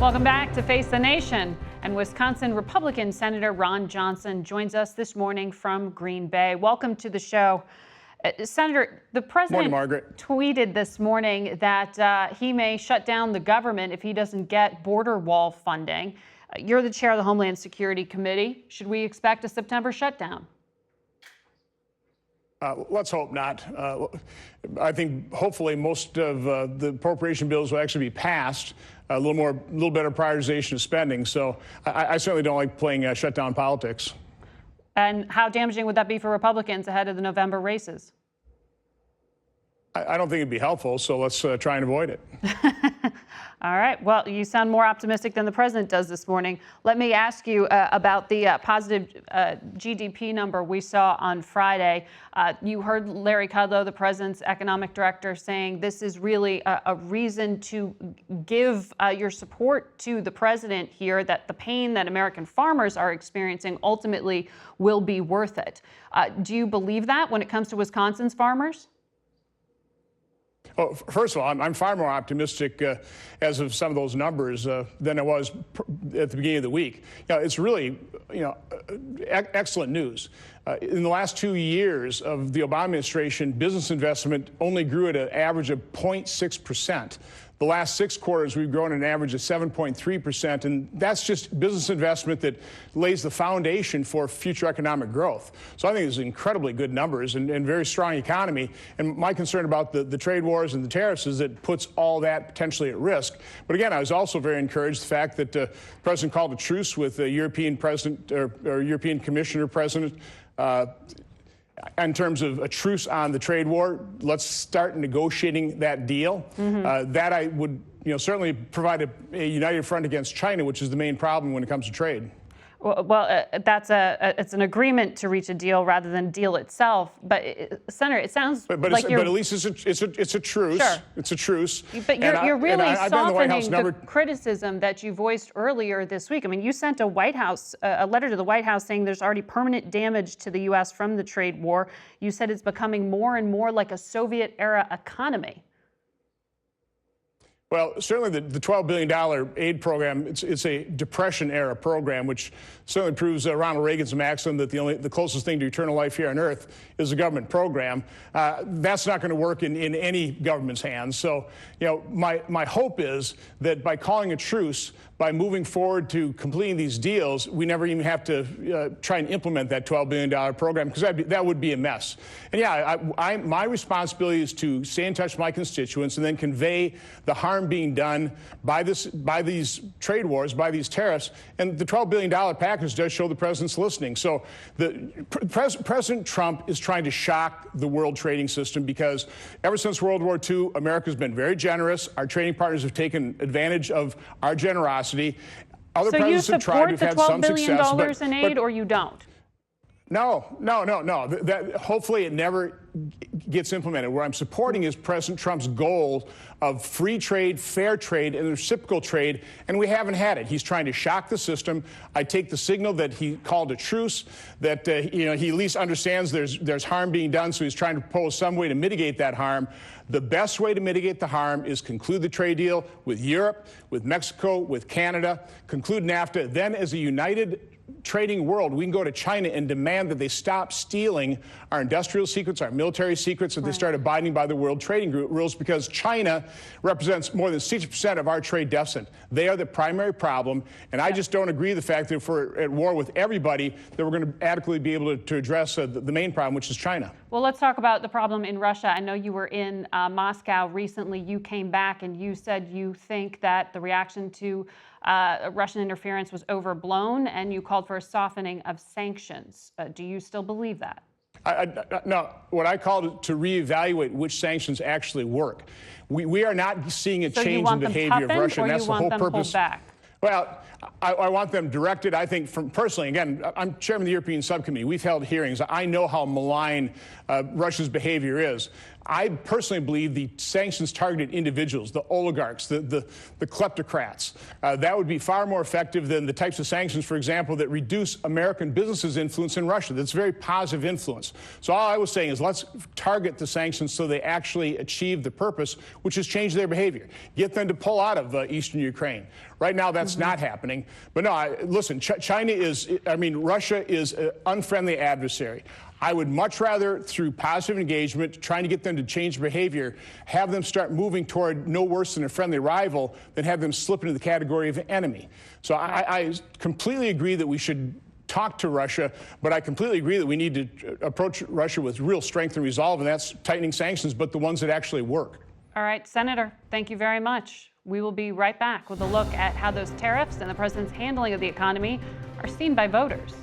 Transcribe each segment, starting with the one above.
Welcome back to Face the Nation. And Wisconsin Republican Senator Ron Johnson joins us this morning from Green Bay. Welcome to the show. Senator, the president tweeted this morning that he may shut down the government if he doesn't get border wall funding. You're the chair of the Homeland Security Committee. Should we expect a September shutdown? Let's hope not. I think hopefully most of the appropriation bills will actually be passed. A little better prioritization of spending. So I certainly don't like playing shutdown politics. And how damaging would that be for Republicans ahead of the November races? I don't think it'd be helpful. So let's try and avoid it. All right. Well, you sound more optimistic than the president does this morning. Let me ask you about the positive GDP number we saw on Friday. You heard Larry Kudlow, the president's economic director, saying this is really a reason to give your support to the president here, that the pain that American farmers are experiencing ultimately will be worth it. Do you believe that when it comes to Wisconsin's farmers? Well, first of all, I'm far more optimistic as of some of those numbers than I was at the beginning of the week. It's really, excellent news. In the last 2 years of the Obama administration, business investment only grew at an average of 0.6%. The last 6 quarters, we've grown at an average of 7.3%, and that's just business investment that lays the foundation for future economic growth. So I think it's incredibly good numbers and very strong economy. And my concern about the trade wars and the tariffs is that it puts all that potentially at risk. But again, I was also very encouraged the fact that the president called a truce with the European president or European Commissioner president in terms of a truce on the trade war. Let's start negotiating that deal. That I would certainly provide a united front against China, which is the main problem when it comes to trade. Well, it's an agreement to reach a deal rather than deal itself. But Senator, it sounds but like at least it's a truce. Sure. It's a truce. But you're really softening the criticism that you voiced earlier this week. I mean, you sent a letter to the White House saying there's already permanent damage to the U.S. from the trade war. You said it's becoming more and more like a Soviet-era economy. Well, certainly the $12 billion aid program, it's a Depression-era program, which certainly proves Ronald Reagan's maxim that the closest thing to eternal life here on Earth is a government program. That's not going to work in any government's hands. So, my hope is that by calling a truce, by moving forward to completing these deals, we never even have to try and implement that $12 billion program, because that would be a mess. And yeah, my responsibility is to stay in touch with my constituents and then convey the harm being done by these trade wars, by these tariffs. And the $12 billion package does show the president's listening. So President Trump is trying to shock the world trading system, because ever since World War II, America's been very generous. Our trading partners have taken advantage of our generosity. Other presidents have tried. We've had some success. So you support the $12 billion in aid, or you don't? No. Hopefully it never gets implemented. What I'm supporting is President Trump's goal of free trade, fair trade, and reciprocal trade, and we haven't had it. He's trying to shock the system. I take the signal that he called a truce, that he at least understands there's harm being done, so he's trying to propose some way to mitigate that harm. The best way to mitigate the harm is conclude the trade deal with Europe, with Mexico, with Canada, conclude NAFTA. Then, as a united trading world, we can go to China and demand that they stop stealing our industrial secrets, our military secrets, that they start abiding by the World Trading Group rules, because China represents more than 60% of our trade deficit. They are the primary problem, and I just don't agree with the fact that if we're at war with everybody, that we're going to adequately be able to address the main problem, which is China. Well, let's talk about the problem in Russia. I know you were in Moscow recently. You came back and you said you think that the reaction to Russian interference was overblown, and you called for a softening of sanctions. Do you still believe that? No, what I called to reevaluate which sanctions actually work. We are not seeing a change in behavior of Russia, and that's the whole purpose. Well, I want them directed. I think, personally, again, I'm chairman of the European subcommittee. We've held hearings. I know how malign Russia's behavior is. I personally believe the sanctions targeted individuals, the oligarchs, the kleptocrats. That would be far more effective than the types of sanctions, for example, that reduce American businesses' influence in Russia. That's very positive influence. So all I was saying is let's target the sanctions so they actually achieve the purpose, which is change their behavior. Get them to pull out of eastern Ukraine. Right now, that's not happening. But no, listen, Russia is an unfriendly adversary. I would much rather, through positive engagement, trying to get them to change behavior, have them start moving toward no worse than a friendly rival than have them slip into the category of enemy. So I completely agree that we should talk to Russia, but I completely agree that we need to approach Russia with real strength and resolve, and that's tightening sanctions, but the ones that actually work. All right, Senator, thank you very much. We will be right back with a look at how those tariffs and the president's handling of the economy are seen by voters.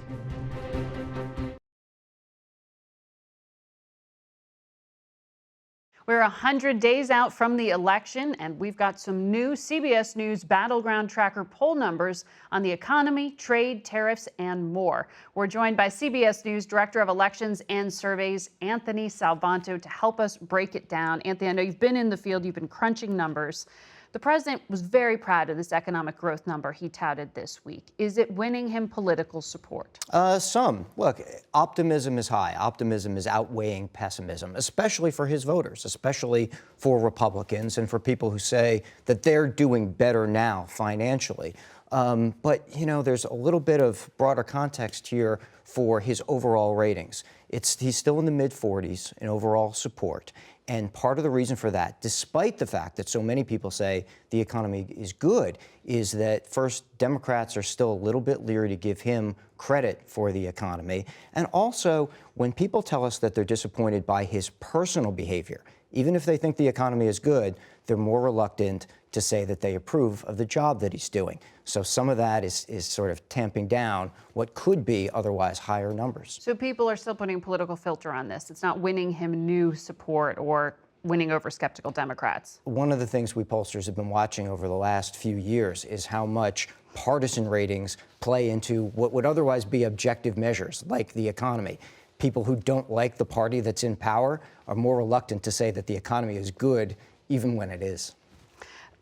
We're 100 days out from the election, and we've got some new CBS News Battleground Tracker poll numbers on the economy, trade, tariffs, and more. We're joined by CBS News Director of Elections and Surveys, Anthony Salvanto, to help us break it down. Anthony, I know you've been in the field, you've been crunching numbers. The president was very proud of this economic growth number he touted this week. Is it winning him political support? Some. Look, optimism is high. Optimism is outweighing pessimism, especially for his voters, especially for Republicans and for people who say that they're doing better now financially. But, you know, there's a little bit of broader context here for his overall ratings. He's still in the mid-40s in overall support. And part of the reason for that, despite the fact that so many people say the economy is good, is that first, Democrats are still a little bit leery to give him credit for the economy. And also, when people tell us that they're disappointed by his personal behavior, even if they think the economy is good, they're more reluctant to say that they approve of the job that he's doing. So some of that is sort of tamping down what could be otherwise higher numbers. So people are still putting a political filter on this. It's not winning him new support or winning over skeptical Democrats. One of the things we pollsters have been watching over the last few years is how much partisan ratings play into what would otherwise be objective measures, like the economy. People who don't like the party that's in power are more reluctant to say that the economy is good, even when it is.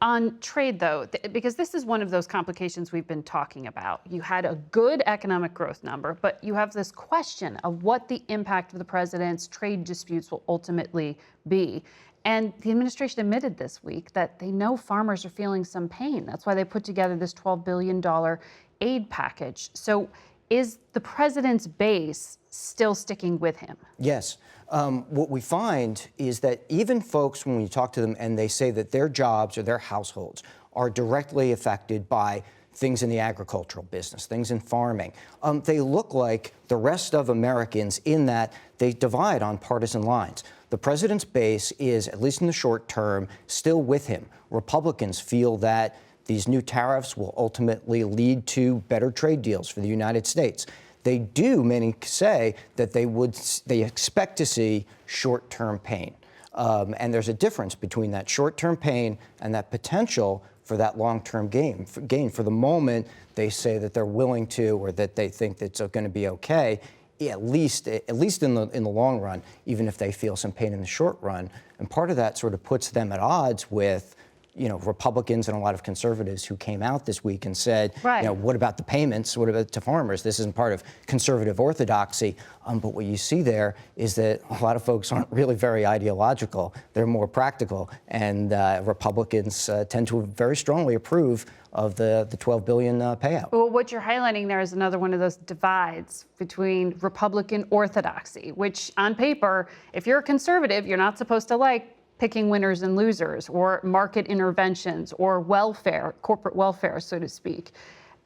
On trade, though, because this is one of those complications we've been talking about. You had a good economic growth number, but you have this question of what the impact of the president's trade disputes will ultimately be. And the administration admitted this week that they know farmers are feeling some pain. That's why they put together this $12 billion aid package. So is the president's base still sticking with him? Yes. What we find is that even folks, when we talk to them and they say that their jobs or their households are directly affected by things in the agricultural business, things in farming, they look like the rest of Americans in that they divide on partisan lines. The president's base is, at least in the short term, still with him. Republicans feel that these new tariffs will ultimately lead to better trade deals for the United States. They do, many say, that they expect to see short-term pain. And there's a difference between that short-term pain and that potential for that long-term gain. For the moment, they say that they're willing to, or that they think that's going to be okay, at least in the long run, even if they feel some pain in the short run. And part of that sort of puts them at odds with, you know, Republicans and a lot of conservatives who came out this week and said, right, you know, what about the payments? What about to farmers? This isn't part of conservative orthodoxy. But what you see there is that a lot of folks aren't really very ideological. They're more practical. And Republicans tend to very strongly approve of the $12 billion payout. Well, what you're highlighting there is another one of those divides between Republican orthodoxy, which on paper, if you're a conservative, you're not supposed to like picking winners and losers or market interventions or welfare, corporate welfare, so to speak.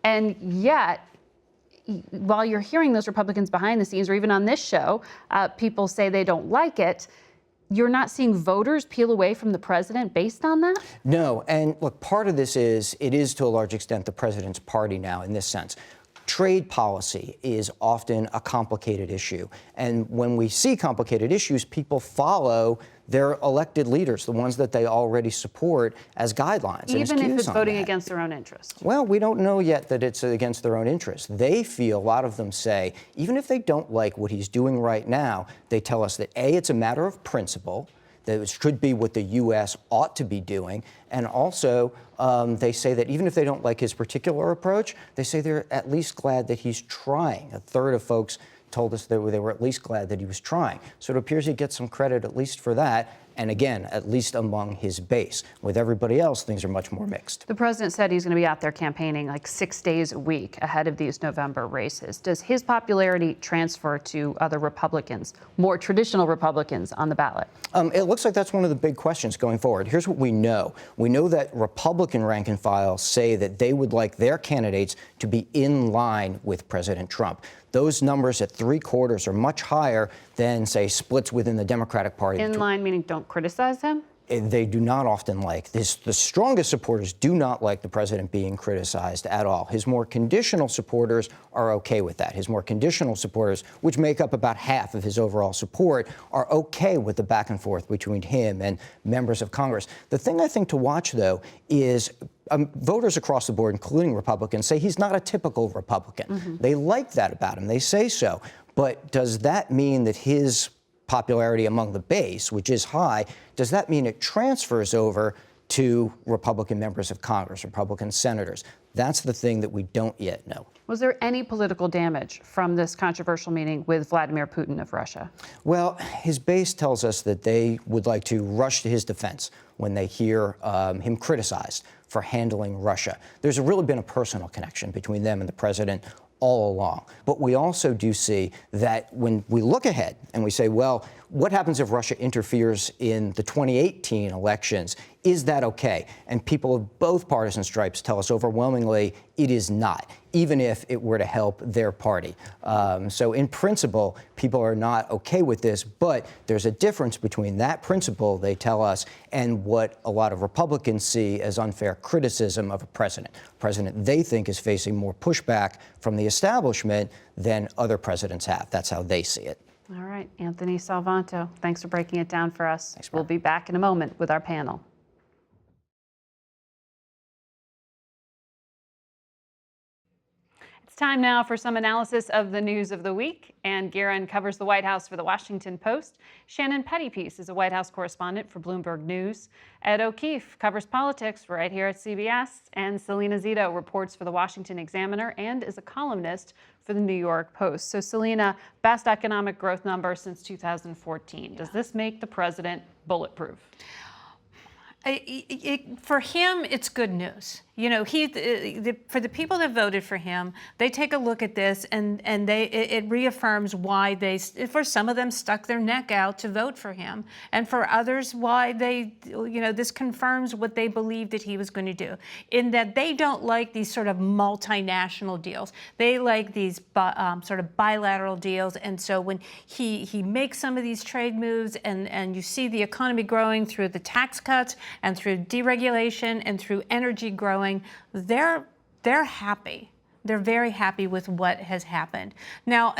And yet, while you're hearing those Republicans behind the scenes, or even on this show, people say they don't like it, you're not seeing voters peel away from the president based on that? No, and look, part of this is, it is to a large extent the president's party now in this sense. Trade policy is often a complicated issue. And when we see complicated issues, people follow their elected leaders, the ones that they already support, as guidelines. Even if it's voting against their own interests? Well, we don't know yet that it's against their own interests. They feel, a lot of them say, even if they don't like what he's doing right now, they tell us that A, it's a matter of principle, That should be what the U.S. ought to be doing. And also, they say that even if they don't like his particular approach, they say they're at least glad that he's trying. A third of folks told us that they were at least glad that he was trying. So it appears he gets some credit at least for that. And again, at least among his base. With everybody else, things are much more mixed. The president said he's going to be out there campaigning like 6 days a week ahead of these November races. Does his popularity transfer to other Republicans, more traditional Republicans on the ballot? It looks like that's one of the big questions going forward. Here's what we know. We know that Republican rank and file say that they would like their candidates to be in line with President Trump. Those numbers at 3/4 are much higher than, say, splits within the Democratic Party. In line meaning don't criticize him? They do not often like this. The strongest supporters do not like the president being criticized at all. His more conditional supporters are okay with that. His more conditional supporters, which make up about half of his overall support, are okay with the back and forth between him and members of Congress. The thing I think to watch, though, is voters across the board, including Republicans, say he's not a typical Republican. Mm-hmm. They like that about him. They say so. But does that mean that his popularity among the base, which is high, does that mean it transfers over to Republican members of Congress, Republican senators? That's the thing that we don't yet know. Was there any political damage from this controversial meeting with Vladimir Putin of Russia? Well, his base tells us that they would like to rush to his defense when they hear him criticized for handling Russia. There's really been a personal connection between them and the president all along. But we also do see that when we look ahead and we say, well, what happens if Russia interferes in the 2018 elections? Is that okay? And people of both partisan stripes tell us overwhelmingly it is not, even if it were to help their party. So in principle, people are not okay with this, but there's a difference between that principle, they tell us, and what a lot of Republicans see as unfair criticism of a president. A president they think is facing more pushback from the establishment than other presidents have. That's how they see it. All right, Anthony Salvanto, thanks for breaking it down for us. Thanks, we'll be back in a moment with our panel. It's time now for some analysis of the news of the week. Ann Guerin covers the White House for the Washington Post. Shannon Pettypiece is a White House correspondent for Bloomberg News. Ed O'Keefe covers politics right here at CBS. And Salena Zito reports for the Washington Examiner and is a columnist for the New York Post. So Salena, best economic growth number since 2014. Does this make the president bulletproof? For him, it's good news. You know, for the people that voted for him, they take a look at this and it reaffirms why for some of them, stuck their neck out to vote for him, and for others, why this confirms what they believed that he was going to do. In that they don't like these sort of multinational deals, they like these sort of bilateral deals. And so when he makes some of these trade moves, and you see the economy growing through the tax cuts and through deregulation and through energy growing, they're happy. They're very happy with what has happened. Now,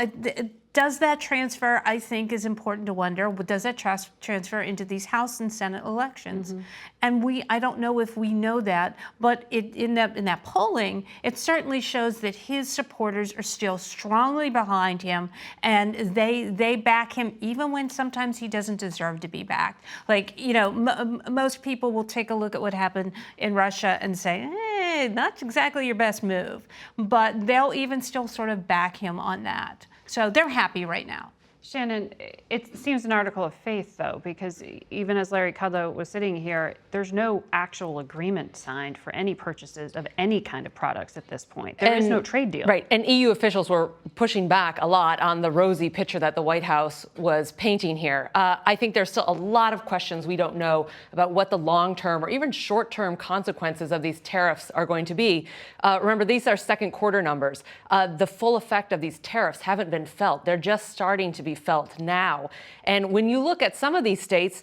does that transfer, I think, is important to wonder. Does that transfer into these House and Senate elections? Mm-hmm. And I don't know if we know that, but in that polling, it certainly shows that his supporters are still strongly behind him, and they back him even when sometimes he doesn't deserve to be backed. Like, you know, most people will take a look at what happened in Russia and say, not exactly your best move, but they'll even still sort of back him on that. So they're happy right now. Shannon, it seems an article of faith, though, because even as Larry Kudlow was sitting here, there's no actual agreement signed for any purchases of any kind of products at this point. There is no trade deal. Right, and EU officials were pushing back a lot on the rosy picture that the White House was painting here. I think there's still a lot of questions we don't know about what the long-term or even short-term consequences of these tariffs are going to be. Remember, these are second quarter numbers. The full effect of these tariffs haven't been felt. They're just starting to be felt now. And when you look at some of these states,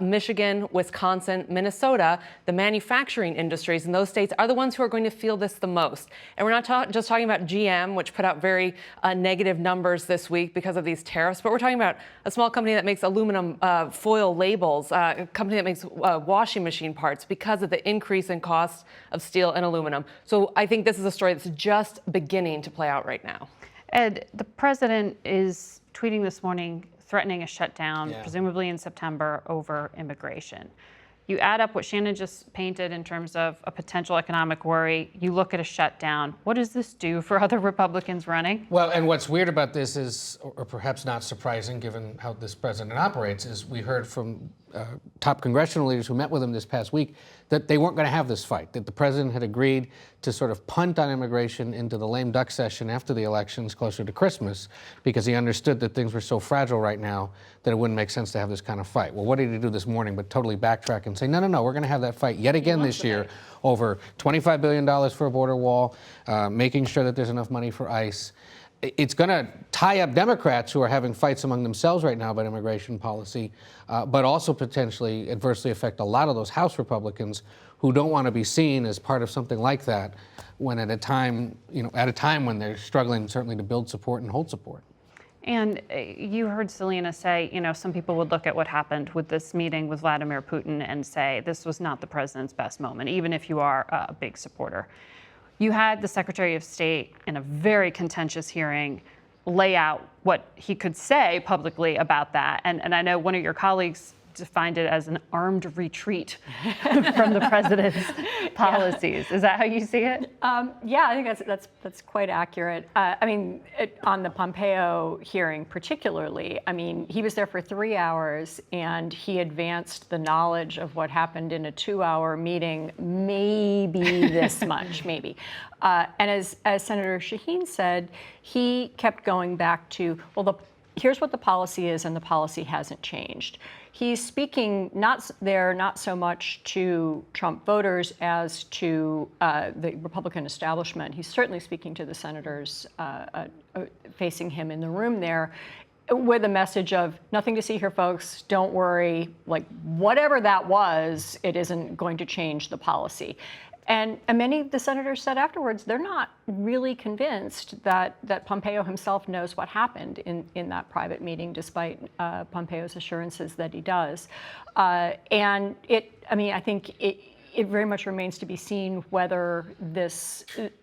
Michigan, Wisconsin, Minnesota, the manufacturing industries in those states are the ones who are going to feel this the most. And we're not just talking about GM, which put out very negative numbers this week because of these tariffs, but we're talking about a small company that makes aluminum foil labels, a company that makes washing machine parts because of the increase in cost of steel and aluminum. So I think this is a story that's just beginning to play out right now. Ed, the president is tweeting this morning threatening a shutdown, presumably in September, over immigration. You add up what Shannon just painted in terms of a potential economic worry. You look at a shutdown. What does this do for other Republicans running? Well, and what's weird about this is, or perhaps not surprising given how this president operates, is we heard from top congressional leaders who met with him this past week that they weren't going to have this fight, that the president had agreed to sort of punt on immigration into the lame duck session after the elections closer to Christmas because he understood that things were so fragile right now that it wouldn't make sense to have this kind of fight. Well, what did he do this morning but totally backtrack and say, no, we're going to have that fight yet again this year over $25 billion for a border wall, making sure that there's enough money for ICE. It's going to tie up Democrats who are having fights among themselves right now about immigration policy, but also potentially adversely affect a lot of those House Republicans who don't want to be seen as part of something like that when at a time when they're struggling certainly to build support and hold support. And you heard Salena say, some people would look at what happened with this meeting with Vladimir Putin and say this was not the president's best moment, even if you are a big supporter. You had the Secretary of State in a very contentious hearing lay out what he could say publicly about that. And I know one of your colleagues defined it as an armed retreat from the president's policies. Is that how you see it? Yeah, I think that's quite accurate. On the Pompeo hearing particularly, he was there for 3 hours and he advanced the knowledge of what happened in a 2-hour meeting, maybe this much, maybe. And as Senator Shaheen said, he kept going back to, here's what the policy is, and the policy hasn't changed. He's speaking not so much to Trump voters as to the Republican establishment. He's certainly speaking to the senators facing him in the room there with a message of nothing to see here, folks. Don't worry. Like, whatever that was, it isn't going to change the policy. And many of the senators said afterwards they're not really convinced that Pompeo himself knows what happened in that private meeting, despite Pompeo's assurances that he does. I think it very much remains to be seen whether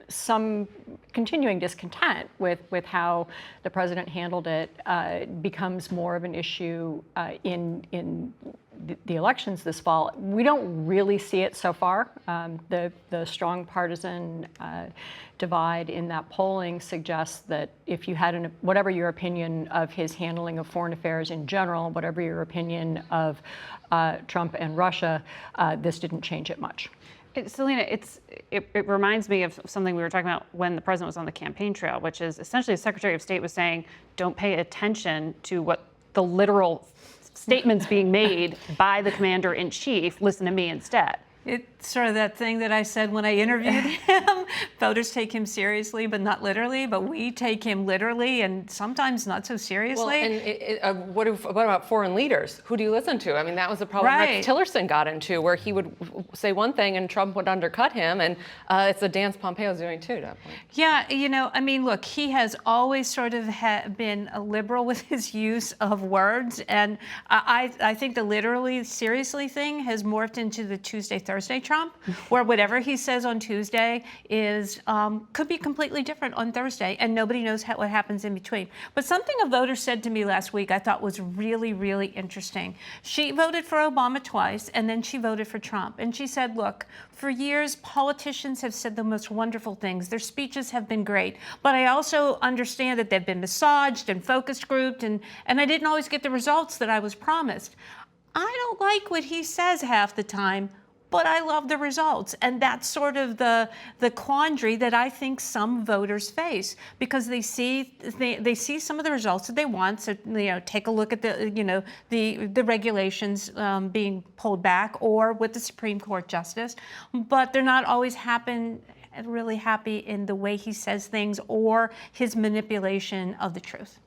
some continuing discontent with how the president handled it becomes more of an issue in the elections this fall. We don't really see it so far. The strong partisan divide in that polling suggests that if you had whatever your opinion of his handling of foreign affairs in general, whatever your opinion of Trump and Russia, this didn't change it much. Salena, it reminds me of something we were talking about when the president was on the campaign trail, which is essentially the Secretary of State was saying, don't pay attention to what the literal statements being made by the commander-in-chief, listen to me instead. It's sort of that thing that I said when I interviewed him. Voters take him seriously, but not literally. But we take him literally and sometimes not so seriously. Well, and what about foreign leaders? Who do you listen to? That was the problem Rex Tillerson got into, where he would say one thing and Trump would undercut him. And it's a dance Pompeo's doing too, definitely. Yeah, look, he has always sort of been a liberal with his use of words. And I think the literally, seriously thing has morphed into the Tuesday, Thursday Trump, where whatever he says on Tuesday could be completely different on Thursday, and nobody knows what happens in between. But something a voter said to me last week I thought was really, really interesting. She voted for Obama twice, and then she voted for Trump. And she said, look, for years, politicians have said the most wonderful things. Their speeches have been great. But I also understand that they've been massaged and focus grouped, and I didn't always get the results that I was promised. I don't like what he says half the time, but I love the results. And that's sort of the quandary that I think some voters face, because they see some of the results that they want. So, take a look at the regulations being pulled back, or with the Supreme Court justice, but they're not always really happy in the way he says things or his manipulation of the truth.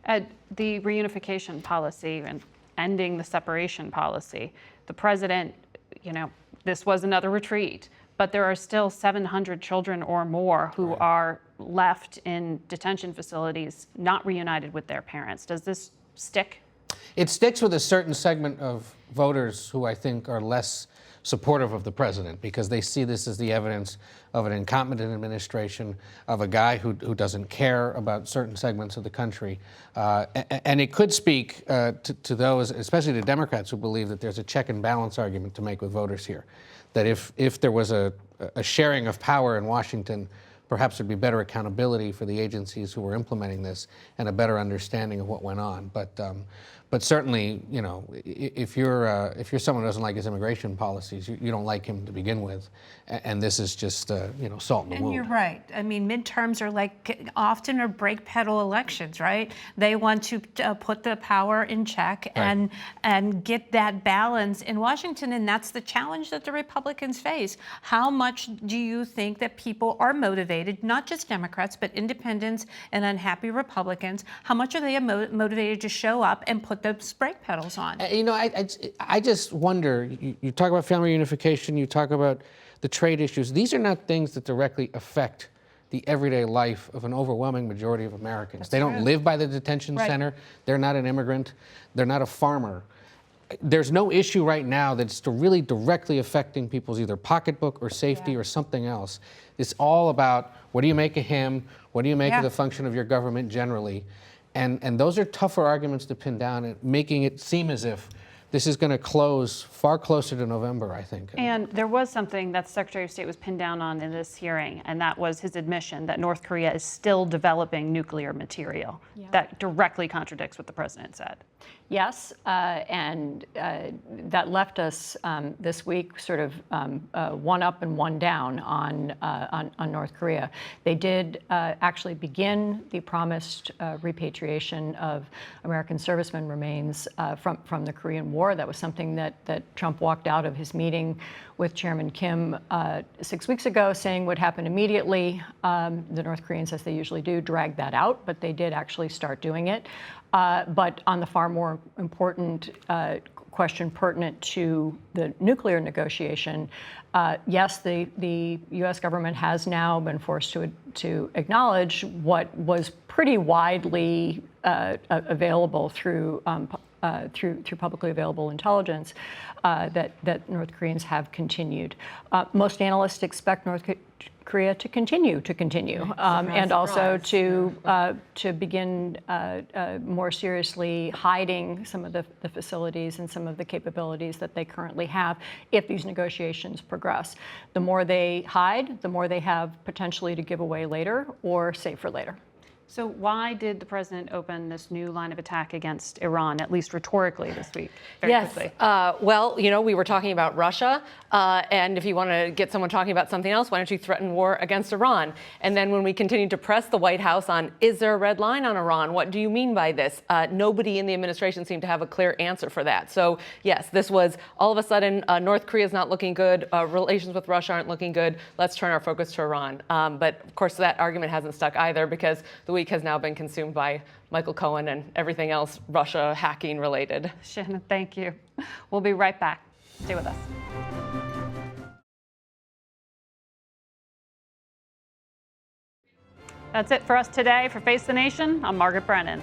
The reunification policy and ending the separation policy, the president, this was another retreat, but there are still 700 children or more who are left in detention facilities, not reunited with their parents. Does this stick? It sticks with a certain segment of voters who I think are less supportive of the president because they see this as the evidence of an incompetent administration, of a guy who doesn't care about certain segments of the country. And it could speak to those, especially the Democrats, who believe that there's a check and balance argument to make with voters here. That if there was a sharing of power in Washington, perhaps there'd be better accountability for the agencies who were implementing this and a better understanding of what went on. But certainly, you know, if you're someone who doesn't like his immigration policies, you don't like him to begin with, and this is just you know, salt in the wound. And you're right. I mean, midterms are like often are brake pedal elections, right? They want to put the power in check and get that balance in Washington, and that's the challenge that the Republicans face. How much do you think that people are motivated, not just Democrats, but independents and unhappy Republicans? How much are they motivated to show up and put those brake pedals on? You know, I just wonder, you talk about family reunification, you talk about the trade issues. These are not things that directly affect the everyday life of an overwhelming majority of Americans. They don't live by the detention center. They're not an immigrant. They're not a farmer. There's no issue right now that's really directly affecting people's either pocketbook or safety or something else. It's all about, what do you make of him? What do you make of the function of your government generally? And those are tougher arguments to pin down, and making it seem as if this is going to close far closer to November, I think. And there was something that the Secretary of State was pinned down on in this hearing, and that was his admission that North Korea is still developing nuclear material. That directly contradicts what the president said. Yes, and that left us this week sort of one up and one down on North Korea. They did actually begin the promised repatriation of American servicemen remains from the Korean War. That was something that Trump walked out of his meeting with Chairman Kim 6 weeks ago, saying would happen immediately. The North Koreans, as they usually do, dragged that out, but they did actually start doing it. But on the far more important question pertinent to the nuclear negotiation, yes, the U.S. government has now been forced to acknowledge what was pretty widely available through publicly available intelligence, that North Koreans have continued. Most analysts expect North Korea to continue, and also to begin more seriously hiding some of the facilities and some of the capabilities that they currently have if these negotiations progress. The more they hide, the more they have potentially to give away later or save for later. So why did the president open this new line of attack against Iran, at least rhetorically this week? Very quickly. Well, you know, we were talking about Russia, and if you want to get someone talking about something else, why don't you threaten war against Iran? And then when we continued to press the White House on, is there a red line on Iran? What do you mean by this? Nobody in the administration seemed to have a clear answer for that. So yes, this was all of a sudden, North Korea is not looking good, relations with Russia aren't looking good, let's turn our focus to Iran. But of course that argument hasn't stuck either, because the week has now been consumed by Michael Cohen and everything else Russia hacking related. Shannon, thank you. We'll be right back. Stay with us. That's it for us today. For Face the Nation, I'm Margaret Brennan.